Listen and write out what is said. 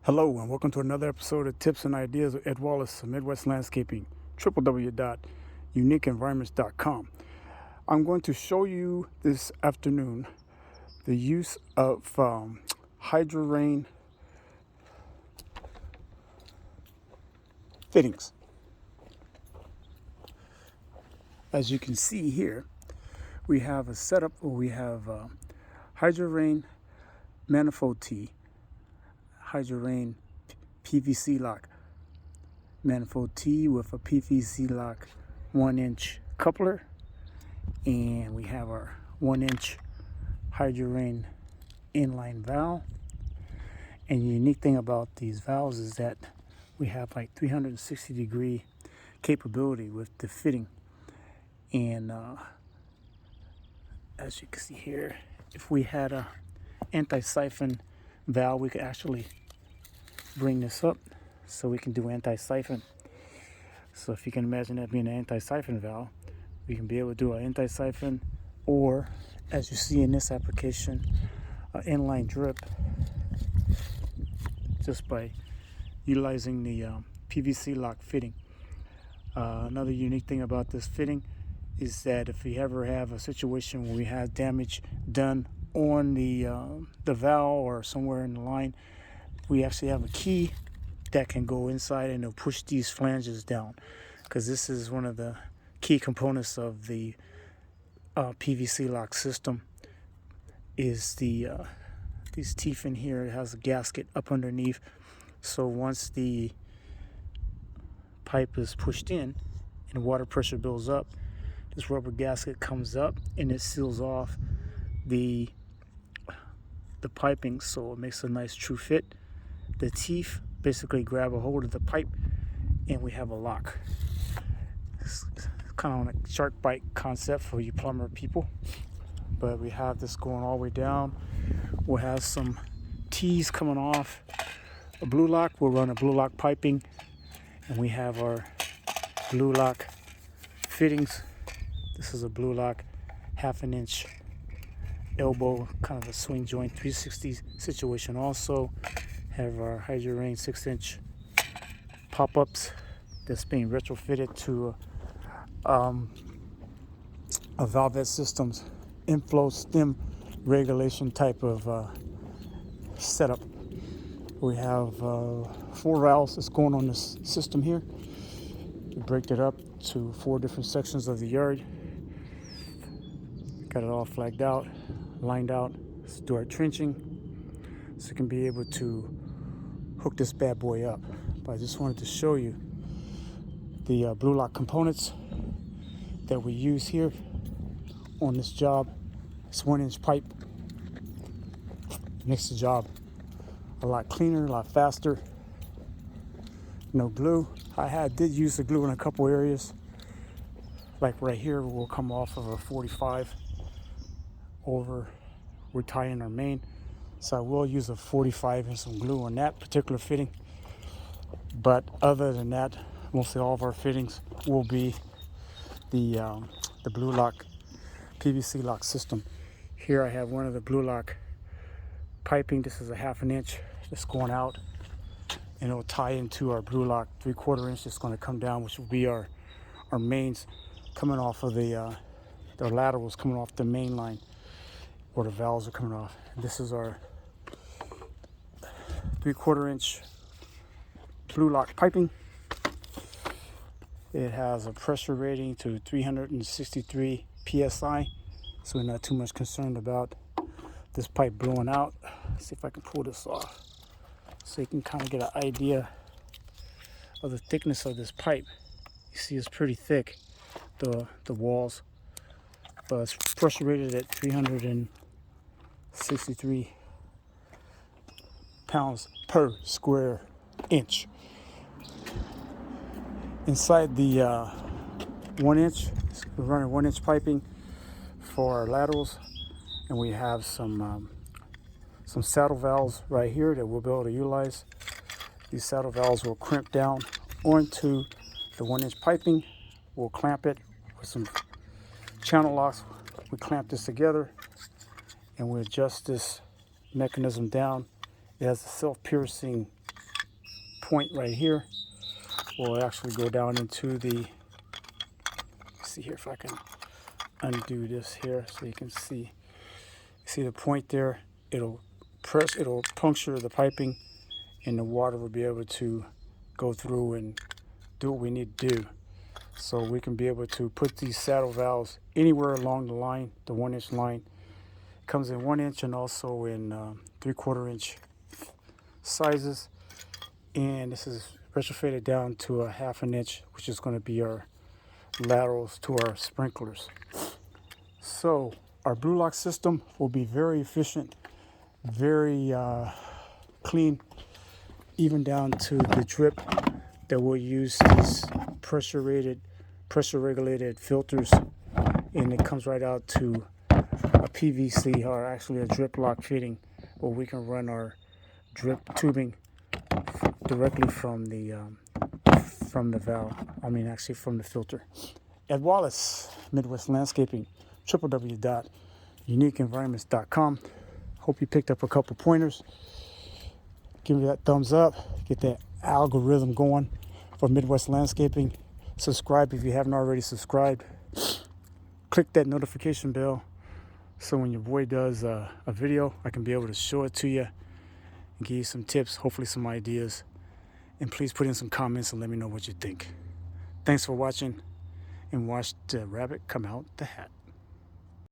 Hello and welcome to another episode of Tips and Ideas with Ed Wallace of Midwest Landscaping, www.uniqueenvironments.com. I'm going to show you this afternoon the use of HydroRain fittings. As you can see here, we have a setup where we have HydroRain manifold tee, HydroRain PVC lock manifold tee with a PVC lock 1-inch coupler, and we have our 1-inch HydroRain inline valve. And the unique thing about these valves is that we have like 360-degree capability with the fitting. And as you can see here, if we had a anti-siphon valve, we could actually bring this up so we can do anti-siphon. So if you can imagine that being an anti-siphon valve, we can be able to do an anti-siphon, or as you see in this application, an inline drip, just by utilizing the PVC lock fitting. Another unique thing about this fitting is that if we ever have a situation where we have damage done on the valve or somewhere in the line, we actually have a key that can go inside and it'll push these flanges down, because this is one of the key components of the PVC lock system. Is these teeth in here. It has a gasket up underneath, so once the pipe is pushed in and water pressure builds up, this rubber gasket comes up and it seals off the piping, so it makes a nice true fit. The teeth basically grab a hold of the pipe and we have a lock. It's kind of like a shark bite concept for you plumber people, but we have this going all the way down. We'll have some T's coming off a BluLock. We'll run a BluLock piping, and we have our BluLock fittings. This is a BluLock 1/2 inch elbow, kind of a swing joint 360 situation. Also have our HydroRain 6-inch pop-ups that's being retrofitted to a Valvet Systems inflow stem regulation type of setup. We have 4 valves that's going on this system here. We break it up to 4 different sections of the yard. Got it all flagged out, lined out. Let's do our trenching so we can be able to hook this bad boy up. But I just wanted to show you the BluLock components that we use here on this job. It's 1-inch pipe. Makes the job a lot cleaner, a lot faster. No glue. I did use the glue in a couple areas, like right here. We'll come off of a 45 over. We're tying our main, so I will use a 45 and some glue on that particular fitting. But other than that, mostly all of our fittings will be the BluLock PVC lock system. Here I have one of the BluLock piping. This is a 1/2 inch that's going out, and it'll tie into our BluLock 3/4 inch that's going to come down, which will be our mains coming off of the laterals coming off the main line where the valves are coming off. And this is our 3/4 inch BluLock piping. It has a pressure rating to 363 psi, so we're not too much concerned about this pipe blowing out. Let's see if I can pull this off so you can kind of get an idea of the thickness of this pipe. You see it's pretty thick, the walls, but it's pressure rated at 363 pounds per square inch. Inside the 1-inch, we're running 1-inch piping for our laterals, and we have some saddle valves right here that we'll be able to utilize. These saddle valves will crimp down onto the 1-inch piping. We'll clamp it with some channel locks. We clamp this together and we adjust this mechanism down. It has a self-piercing point right here will actually go down into the, see here if I can undo this here so you can see the point there. It'll puncture the piping, and the water will be able to go through and do what we need to do. So we can be able to put these saddle valves anywhere along the line. The 1-inch line comes in 1 inch and also in 3/4 inch sizes. And this is retrofitted down to a 1/2 inch, which is going to be our laterals to our sprinklers. So our BluLock system will be very efficient, very clean, even down to the drip that we'll use these pressure regulated filters, and it comes right out to a PVC, or actually a drip lock fitting, where we can run our drip tubing directly from the valve. Actually from the filter. Ed Wallace, Midwest Landscaping, www.uniqueenvironments.com. Hope you picked up a couple pointers. Give me that thumbs up. Get that algorithm going for Midwest Landscaping. Subscribe if you haven't already subscribed. Click that notification bell so when your boy does a video, I can be able to show it to you and give you some tips, hopefully some ideas. And please put in some comments and let me know what you think. Thanks for watching, and watch the rabbit come out the hat.